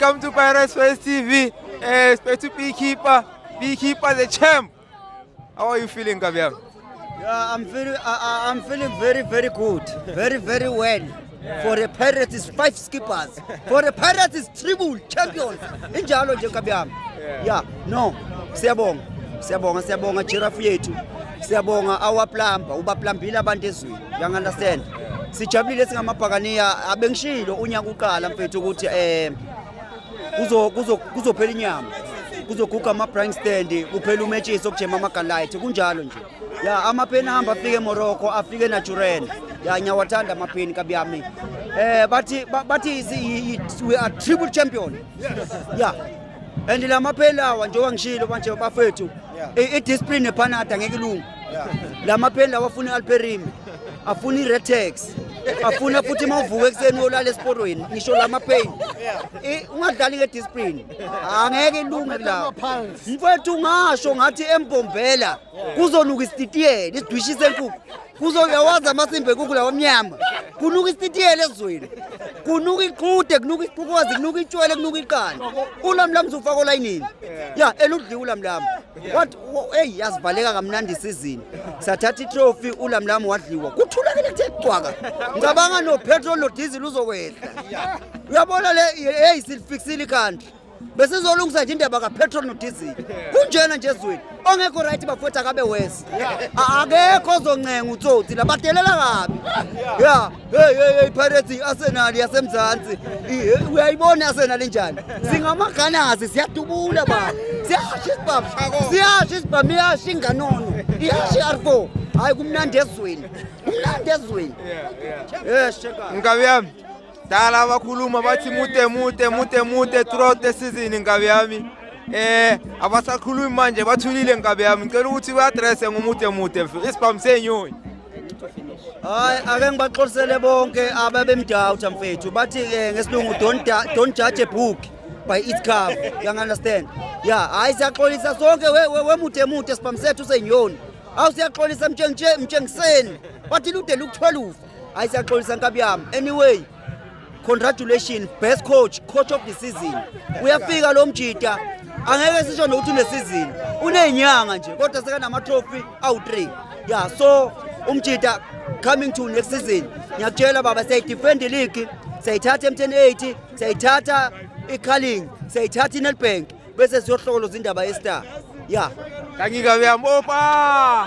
Welcome to Pirates First TV. Special Beekeeper the champ. How are you feeling, Gabiam? Yeah, I'm feeling very, very good. Very, very well. For the Pirates is 5 skippers. For the Pirates is triple champions. Injalo nje Gabiam. Yeah, no. Siyabonga giraffe yethu. Siyabonga our plumber, ubaplambile abantu ezweni. You understand? Sijabulile singamabhakaniya abengishilo unyaka uqala mfethu ukuthi kuzophela inyama. Kuzoguga ama-bring stand, kuphela umatches okujema amagalayithi kunjalo nje. Ya amapheni ahamba afike eMorocco, afike eNaturen. Ya ngiyawathanda amapheni kabiyami. Bathi we are triple champion. Yeah. And la mapheni lawa njengoba ngishilo manje bafethu. I-discipline ePanada ngeke ilungu. La mapheni lawa afuna i-Alperim, afuna i-Retex. Afuna futhi mawuvuka ekseni uyolala esiporweni ngisho la mapheni. Ungadlali nge-discipline. Angeke ilunge la. Mfethu ngasho ngathi embombela kuzonuka isititiyela isidwishise enkukhu. Kuzoyawaza amasimbe enkukhu lawa amnyama. Kunuka isititiyela ezweni. Kunuka iqhude, kunuka iqhukozi, kunuka itshwele, kunuka iqanda. Ulamlam uzofaka olayinini. Ya eludliwe ulamlam. What hey yasivaleka kamnandi isizini. Sathatha itrophy ulamlam wadliwa. Kuthulakele kuthe cwaka. Ngicabanga no petrol no diesel uzokwehla. Uyabona le hey silifixile ikhandi. Bese izolungisa nje indaba ka petrol no diesel. Kunjena nje ezweni. Ongekho right bafetha kabe west. Akekho ozoncenga utsotsi labadelela kabi. Yeah, hey Pirates Arsenal yasemzansi. Uyayibona Arsenal njani? Singamaganazi siyadubula baba. Siyasha isibaba. Siyasha isibaba iyasha inganono. Iyasha R4. Hayi kumnandi ezweni. Kumnandi ezweni. Yes, cheka. Ngabiam. Dala abakhuluma bathi mude throughout the season Ngabiami. Abasakhulumi manje bathulile Ngabiami. Ngicela ukuthi uyaddress ngomude isibhamu senyoni. Hayi ake ngibaxolisele bonke ababemdoubt mfethu bathi ngesilungu don't judge a book by its cover. You understand? Yeah, hayi siyaxolisa sonke wemude sibhamu sethu senyoni. Awu siyaxolisa mjengiseni. Bathi lude lukuthwelufa. Hayi siyaxolisa Nkabiyami. Anyway, congratulations, best coach of the season. Uyafika lo mjita angeke sisho nokuthi une season. Unenyanga nje kodwa sekanama trophy awu3. Yeah, so umjita coming to next season. Ngiyakutshela baba sayidefend league, sayithatha M1080, sayithatha iCarling, sayithatha iNedbank bese siyohlokoloza indaba yeStar. Yeah. Thank you Gabiam. Opa!